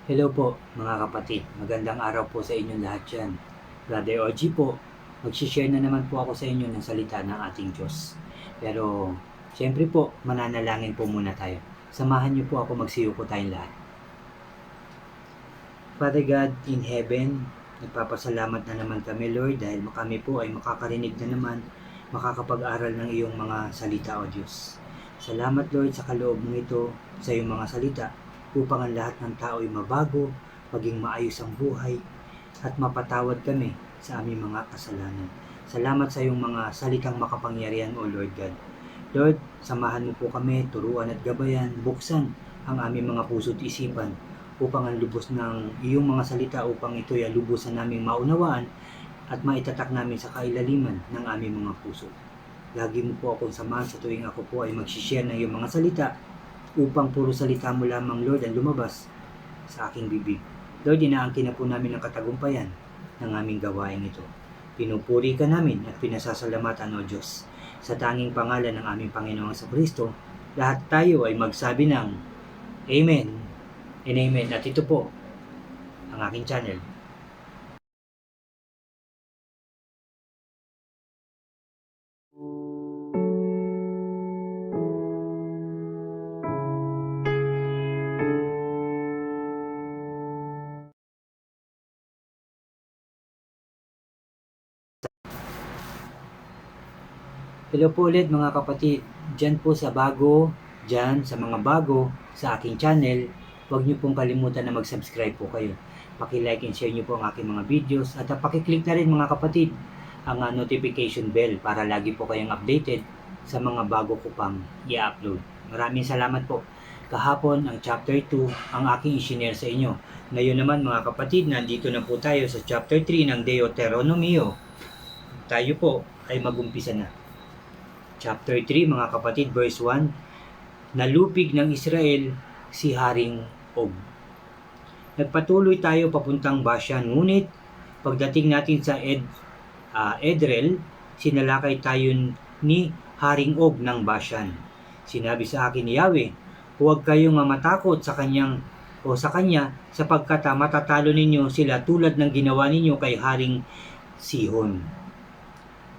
Hello po mga kapatid, magandang araw po sa inyong lahat dyan. Brother OG po, mag-share na naman po ako sa inyo ng salita ng ating Diyos. Pero syempre po, mananalangin po muna tayo. Samahan niyo po ako, magsiyuko tayong lahat. Father God in heaven, nagpapasalamat na naman kami Lord dahil kami po ay makakarinig na naman, makakapag-aral ng iyong mga salita o Diyos. Salamat Lord sa kaloob mong ito sa iyong mga salita upang ang lahat ng tao ay mabago, maging maayos ang buhay, at mapatawad kami sa aming mga kasalanan. Salamat sa iyong mga salitang makapangyarihan o Lord God. Lord, samahan mo po kami, turuan at gabayan, buksan ang aming mga puso't isipan upang ang lubos ng iyong mga salita upang ito ay lubusan naming maunawaan at maitatak namin sa kailaliman ng aming mga puso. Lagi mo po akong samahan sa tuwing ako po ay mag-share ng iyong mga salita upang puro salita mo lamang Lord ang lumabas sa aking bibig. Lord, inaangkin na po namin ang katagumpayan ng aming gawain ito. Pinupuri ka namin at pinasasalamatan o Diyos. Sa tanging pangalan ng aming Panginoong Kristo, lahat tayo ay magsabi ng Amen and Amen. At ito po ang aking channel. Hello po ulit mga kapatid. Diyan po sa mga bago sa aking channel, huwag niyo pong kalimutan na mag-subscribe po kayo. Paki-like and share niyo po ang aking mga videos at paki-click na rin mga kapatid ang notification bell para lagi po kayong updated sa mga bago ko pang i-upload. Maraming salamat po. Kahapon ang chapter 2 ang aking i-share sa inyo. Ngayon naman mga kapatid, nandito na po tayo sa chapter 3 ng Deuteronomio. Tayo po ay mag-umpisa na. Chapter 3 mga kapatid, verse 1, nalupig ng Israel si Haring Og. Nagpatuloy tayo papuntang Bashan, ngunit pagdating natin sa Edrel, sinalakay tayo ni Haring Og ng Bashan. Sinabi sa akin ni Yahweh, huwag kayong matakot sa kanya sapagkat matatalo ninyo sila tulad ng ginawa ninyo kay Haring Sihon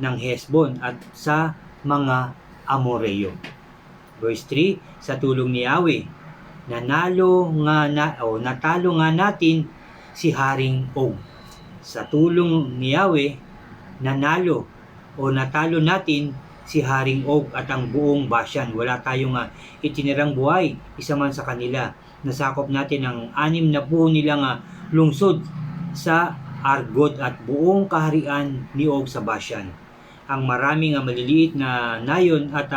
ng Hesbon at sa mga Amoreo. Verse 3, sa tulong ni Yahweh, natalo nga natin si Haring Og. Sa tulong ni Yahweh, natalo natin si Haring Og at ang buong Bashan. Wala tayong itinirang buhay, isa man sa kanila. Nasakop natin ang 60 nilang lungsod sa Argod at buong kaharian ni Og sa Bashan. Ang maraming maliliit na nayon at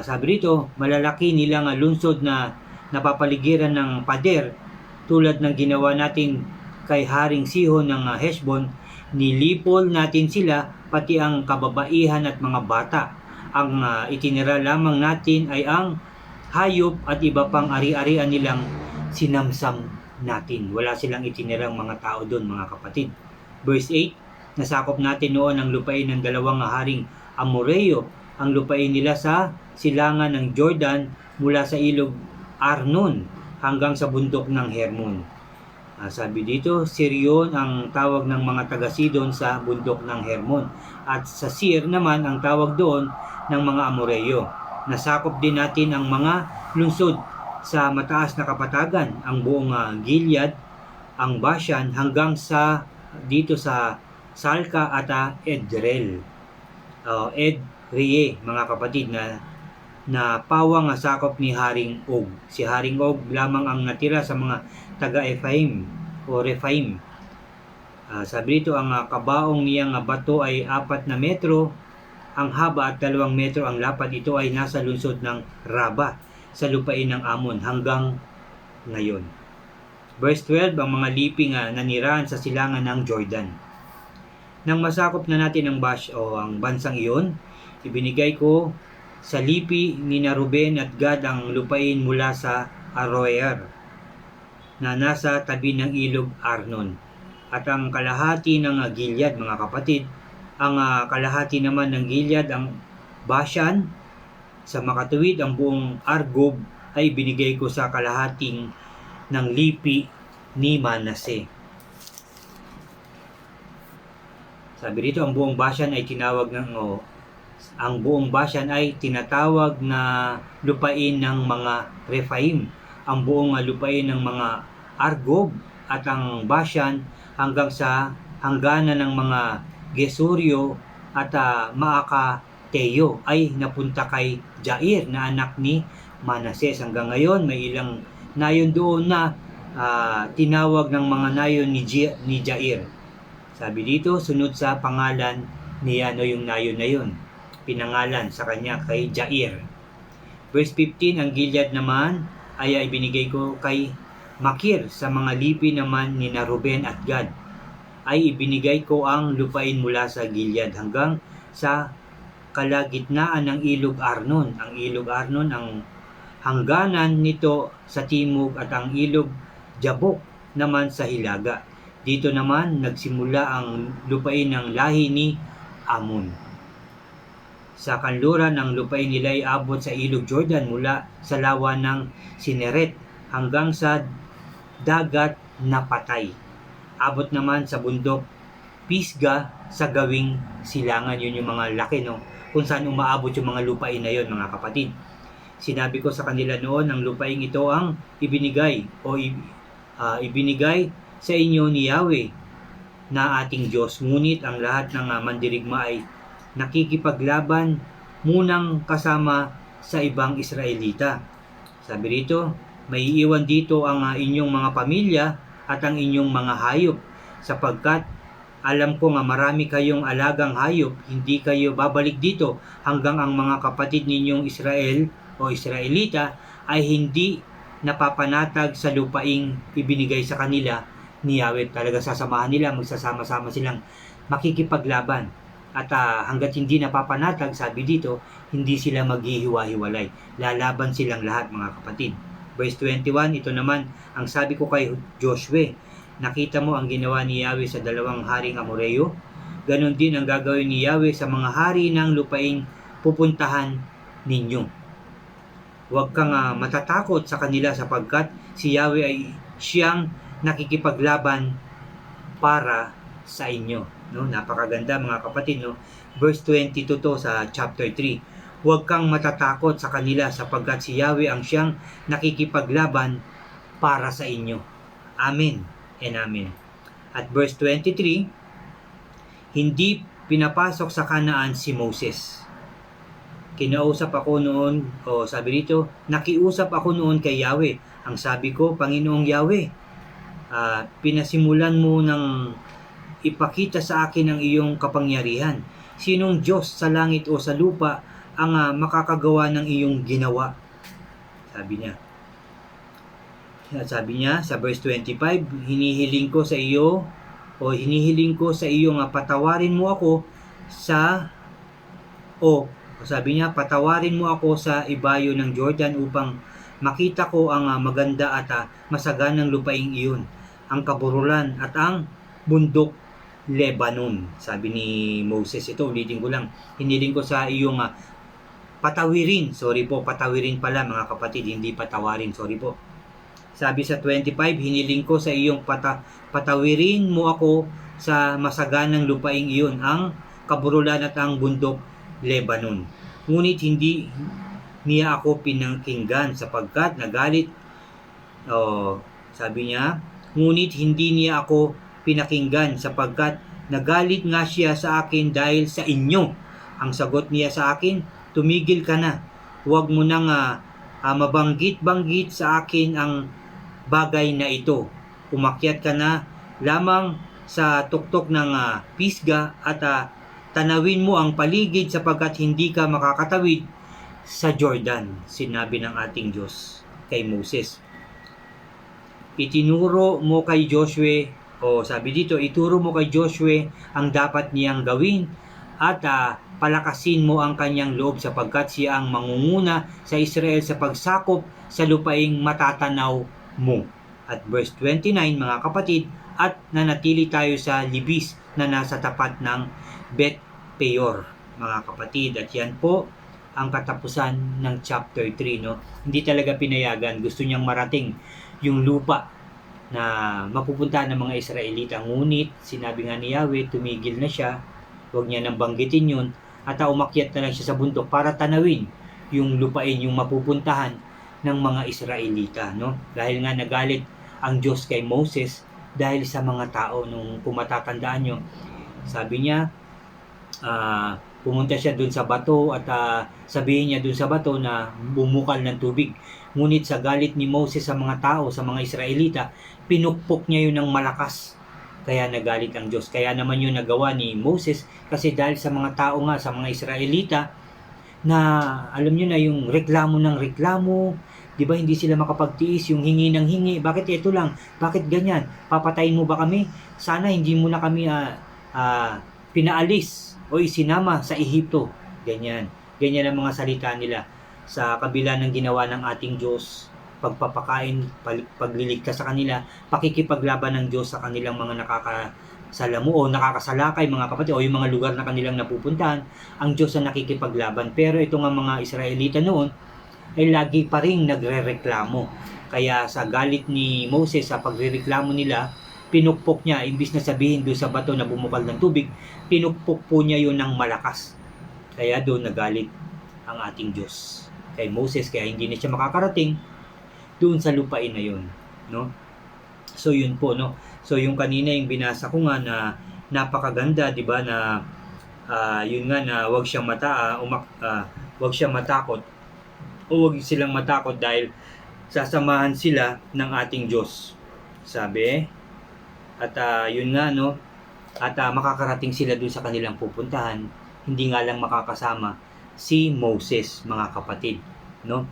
sabi rito, malalaki nilang lungsod na napapaligiran ng pader tulad ng ginawa natin kay Haring Sihon ng Hesbon. Nilipol natin sila pati ang kababaihan at mga bata. Ang itinira lamang natin ay ang hayop at iba pang ari-arian nilang sinamsam natin. Wala silang itinirang mga tao doon mga kapatid. Verse 8, nasakop natin noon ang lupain ng dalawang haring Amoreo, ang lupain nila sa silangan ng Jordan mula sa ilog Arnon hanggang sa bundok ng Hermon. Sabi dito, Sirion ang tawag ng mga taga-Sidon sa bundok ng Hermon at sa Sir naman ang tawag doon ng mga Amoreo. Nasakop din natin ang mga lungsod sa mataas na kapatagan, ang buong Gilead, ang Bashan hanggang sa dito sa Salka at Edrel. Edrei mga kapatid na pawang sakop ni Haring Og. Si Haring Og lamang ang natira sa mga taga-Ephraim o Rephaim. Sabi dito, ang kabaong niyang bato ay 4 na metro ang haba at 2 metro ang lapad. Ito ay nasa lungsod ng Raba sa lupain ng Amon hanggang ngayon. Verse 12, ang mga liping nanirahan sa silangan ng Jordan. Nang masakop na natin ang bansang iyon, ibinigay ko sa lipi ni Ruben at Gad ang lupain mula sa Aroer na nasa tabi ng ilog Arnon at ang kalahati ng Gilead mga kapatid. Ang kalahati naman ng Gilead ang Bashan. Sa makatuwid ang buong Argob ay binigay ko sa kalahating ng lipi ni Manase. Sabi dito, ang buong Bashan ay tinatawag na lupain ng mga Rephaim, ang buong lupain ng mga Argob at ang Bashan hanggang sa hangganan ng mga Gesuryo at Maakateo ay napunta kay Jair na anak ni Manases. Hanggang ngayon may ilang nayon doon na tinawag ng mga nayon ni Jair. Sabi dito, sunod sa pangalan ni yung nayon na yun, pinangalan sa kanya kay Jair. Verse 15, ang Gilead naman ay ibinigay ko kay Makir. Sa mga lipi naman ni Ruben at Gad ay ibinigay ko ang lupain mula sa Gilead hanggang sa kalagitnaan ng ilog Arnon. Ang ilog Arnon, ang hangganan nito sa timog, at ang ilog Jabok naman sa hilaga. Dito naman nagsimula ang lupain ng lahi ni Amon. Sa kanluran ng lupain nila ay abot sa ilog Jordan mula sa lawa ng Sineret hanggang sa dagat na Patay. Abot naman sa bundok Pisga sa gawing silangan. Yun yung mga laki, no? Kung saan umaabot yung mga lupain na yun, mga kapatid. Sinabi ko sa kanila noon, ang lupain ito ang ibinigay sa inyo ni Yahweh na ating Diyos. Ngunit ang lahat ng mandirigma ay nakikipaglaban munang kasama sa ibang Israelita. Sabi rito, may iiwan dito ang inyong mga pamilya at ang inyong mga hayop, sapagkat alam ko nga marami kayong alagang hayop, hindi kayo babalik dito hanggang ang mga kapatid ninyong Israel o Israelita ay hindi napapanatag sa lupaing ibinigay sa kanila ni Yahweh. Talaga sasamahan nila, magsasama-sama silang makikipaglaban. At hanggat hindi napapanatag, sabi dito, hindi sila maghihiwa-hiwalay. Lalaban silang lahat, mga kapatid. Verse 21, ito naman ang sabi ko kay Joshua, nakita mo ang ginawa ni Yahweh sa dalawang haring Amoreo? Ganon din ang gagawin ni Yahweh sa mga hari ng lupaing pupuntahan ninyo. Huwag kang matatakot sa kanila, sapagkat si Yahweh ay siyang nakikipaglaban para sa inyo. No? Napakaganda, mga kapatid, no? Verse 22 to sa chapter 3. Huwag kang matatakot sa kanila, sapagkat si Yahweh ang siyang nakikipaglaban para sa inyo. Amen and amen. At verse 23, hindi pinapasok sa Kanaan si Moses. Kinausap ako noon, sabi dito, nakiusap ako noon kay Yahweh. Ang sabi ko, Panginoong Yahweh, pinasimulan mo ng ipakita sa akin ang iyong kapangyarihan. Sinong Diyos sa langit o sa lupa ang makakagawa ng iyong ginawa? Sabi niya. Sabi niya sa verse 25, hinihiling ko sa iyo nga patawarin mo ako sa ibayo ng Jordan upang makita ko ang maganda at masaganang lupaing iyon, ang kaburulan at ang bundok Lebanon. Sabi ni Moses, ito ulitin ko lang, hiniling ko sa iyong patawirin pala, mga kapatid, hindi patawarin, sorry po. Sabi sa 25, hiniling ko sa iyong patawirin mo ako sa masaganang lupaing iyon, ang kaburulan at ang bundok Lebanon. Ngunit hindi niya ako pinakinggan, sapagkat nagalit. Sabi niya, ngunit hindi niya ako pinakinggan, sapagkat nagalit nga siya sa akin dahil sa inyo. Ang sagot niya sa akin, tumigil ka na. Huwag mo nang mabanggit-banggit sa akin ang bagay na ito. Umakyat ka na lamang sa tuktok ng Pisga at tanawin mo ang paligid, sapagkat hindi ka makakatawid sa Jordan. Sinabi ng ating Diyos kay Moses. Itinuro mo kay Joshua, sabi dito, ituro mo kay Joshua ang dapat niyang gawin at palakasin mo ang kanyang loob, sapagkat siya ang mangunguna sa Israel sa pagsakop sa lupaing matatanaw mo. At verse 29, mga kapatid, at nanatili tayo sa Libis na nasa tapat ng Bet Peor, mga kapatid. At yan po ang katapusan ng chapter 3, no? Hindi talaga pinayagan. Gusto niyang marating yung lupa na mapupuntahan ng mga Israelita. Ngunit, sinabi nga ni Yahweh, tumigil na siya. Huwag niya nang banggitin yun. At umakyat na lang siya sa bundok para tanawin yung lupain, yung mapupuntahan ng mga Israelita, no? Dahil nga nagalit ang Diyos kay Moses dahil sa mga tao. Nung kumatatandaan nyo, sabi niya, pumunta siya dun sa bato at sabihin niya dun sa bato na bumukal ng tubig. Ngunit sa galit ni Moses sa mga tao, sa mga Israelita, pinukpok niya yun ng malakas. Kaya nagalit ang Diyos. Kaya naman yun nagawa ni Moses kasi dahil sa mga tao nga, sa mga Israelita, na alam niyo na yung reklamo ng reklamo, di ba hindi sila makapagtiis, yung hingi ng hingi, bakit ito lang, bakit ganyan, papatayin mo ba kami, sana hindi mo na kami pinaalis o isinama sa Ehipto, ganyan ang mga salita nila sa kabila ng ginawa ng ating Diyos, pagpapakain, pagliligtas sa kanila, pakikipaglaban ng Diyos sa kanilang mga nakakasalamu o nakakasalakay mga kapatid o yung mga lugar na kanilang napupuntahan, ang Diyos ang nakikipaglaban. Pero ito nga mga Israelita noon ay lagi pa rin nagrereklamo. Kaya sa galit ni Moses sa pagrereklamo nila, pinukpok niya, imbis na sabihin doon sa bato na bumukal ng tubig, pinukpok po niya yun ng malakas. Kaya doon nagalit ang ating Diyos kay Moses, kaya hindi na siya makakarating doon sa lupain na yun, no? So yun po, no? So yung kanina yung binasa ko nga na napakaganda, di ba, na yun nga na wag siyang wag siyang matakot o wag silang matakot dahil sasamahan sila ng ating Diyos, sabi. At yun nga, no, at makakarating sila dun sa kanilang pupuntahan. Hindi nga lang makakasama si Moses, mga kapatid, no?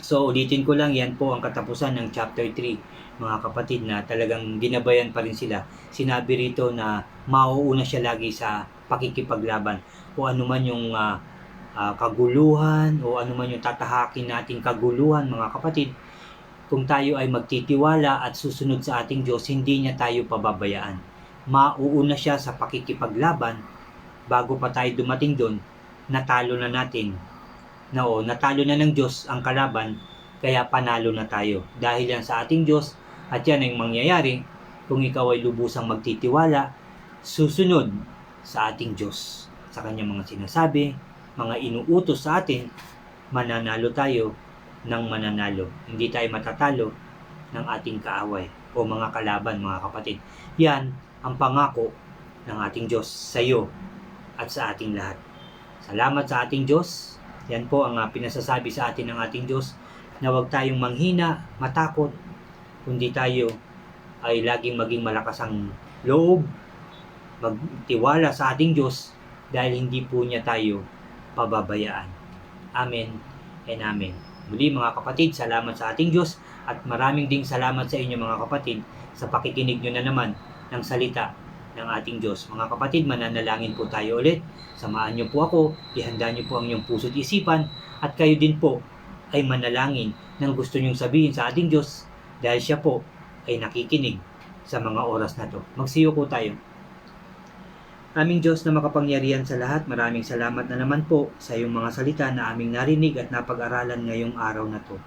So ulitin ko lang, yan po ang katapusan ng chapter 3, mga kapatid, na talagang ginabayan pa rin sila. Sinabi rito na mauuna siya lagi sa pakikipaglaban o anuman yung kaguluhan o anuman yung tatahakin nating kaguluhan, mga kapatid. Kung tayo ay magtitiwala at susunod sa ating Diyos, hindi niya tayo pababayaan. Mauuna siya sa pakikipaglaban bago pa tayo dumating doon, natalo na natin. Natalo na ng Diyos ang kalaban, kaya panalo na tayo. Dahil yan sa ating Diyos, at yan ang mangyayari kung ikaw ay lubusang magtitiwala, susunod sa ating Diyos. Sa kanyang mga sinasabi, mga inuutos sa atin, mananalo tayo ng mananalo. Hindi tayo matatalo ng ating kaaway o mga kalaban, mga kapatid. Yan ang pangako ng ating Diyos sa iyo at sa ating lahat. Salamat sa ating Diyos. Yan po ang pinasasabi sa atin ng ating Diyos, na huwag tayong manghina, matakot, kundi tayo ay laging maging malakas ang loob, magtiwala sa ating Diyos dahil hindi po niya tayo pababayaan. Amen and amen. Muli mga kapatid, salamat sa ating Diyos at maraming ding salamat sa inyo mga kapatid sa pakikinig nyo na naman ng salita ng ating Diyos. Mga kapatid, mananalangin po tayo ulit. Samahan niyo po ako, ihanda niyo po ang inyong puso't isipan at kayo din po ay manalangin ng gusto niyong sabihin sa ating Diyos dahil siya po ay nakikinig sa mga oras na to. Magsiyo po tayo. Aming Diyos na makapangyarihan sa lahat, maraming salamat na naman po sa iyong mga salita na aming narinig at napag-aralan ngayong araw na to.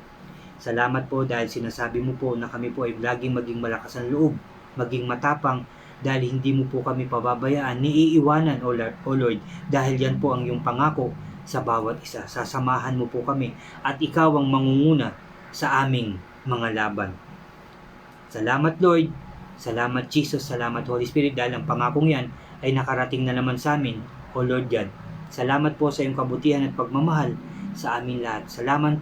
Salamat po dahil sinasabi mo po na kami po ay laging maging malakas ang loob, maging matapang, dahil hindi mo po kami pababayaan, niiiwanan, O Lord, dahil yan po ang iyong pangako sa bawat isa. Sasamahan mo po kami at ikaw ang mangunguna sa aming mga laban. Salamat Lord, salamat Jesus, salamat Holy Spirit dahil ang pangakong yan ay nakarating na naman sa amin, O Lord God. Salamat po sa iyong kabutihan at pagmamahal sa amin lahat. Salamat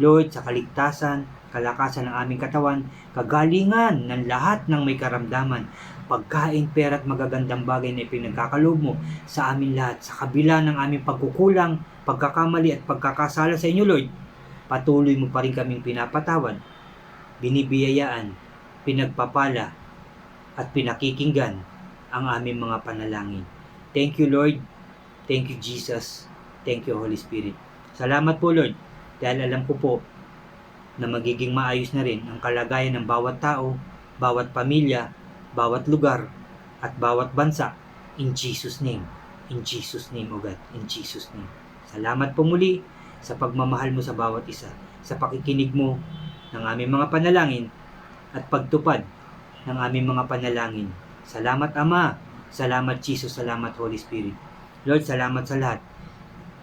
Lord sa kaligtasan, kalakasan ng aming katawan, kagalingan ng lahat ng may karamdaman, pagkain, pera at magagandang bagay na ipinagkakaloob mo sa amin lahat. Sa kabila ng aming pagkukulang, pagkakamali at pagkakasala sa inyo Lord, patuloy mo pa rin kaming pinapatawad, binibiyayaan, pinagpapala at pinakikinggan ang aming mga panalangin. Thank you Lord, thank you Jesus, thank you Holy Spirit. Salamat po Lord dahil alam ko po na magiging maayos na rin ang kalagayan ng bawat tao, bawat pamilya, bawat lugar, at bawat bansa. In Jesus' name, O God, in Jesus' name. Salamat po muli sa pagmamahal mo sa bawat isa, sa pakikinig mo ng aming mga panalangin at pagtupad ng aming mga panalangin. Salamat Ama, salamat Jesus, salamat Holy Spirit. Lord, salamat sa lahat.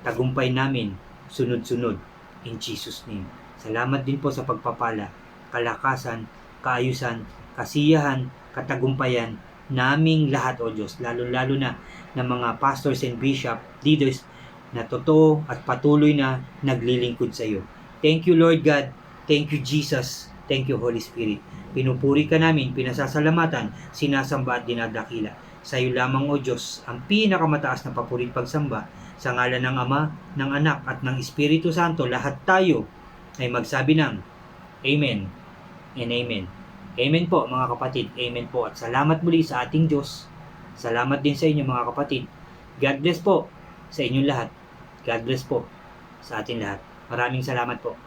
Tagumpay namin, sunod-sunod, in Jesus' name. Salamat din po sa pagpapala, kalakasan, kaayusan, kasiyahan, katagumpayan naming lahat, O Diyos, lalo-lalo na ng mga pastors and bishop, leaders na totoo at patuloy na naglilingkod sa iyo. Thank you, Lord God. Thank you, Jesus. Thank you, Holy Spirit. Pinupuri ka namin, pinasasalamatan, sinasamba at dinadakila. Sa iyo lamang, O Diyos, ang pinakamataas na papurit pagsamba. Sa ngalan ng Ama, ng Anak, at ng Espiritu Santo, lahat tayo ay magsabi ng Amen and Amen. Amen po mga kapatid. Amen po. At salamat muli sa ating Diyos. Salamat din sa inyo mga kapatid. God bless po sa inyong lahat. God bless po sa ating lahat. Maraming salamat po.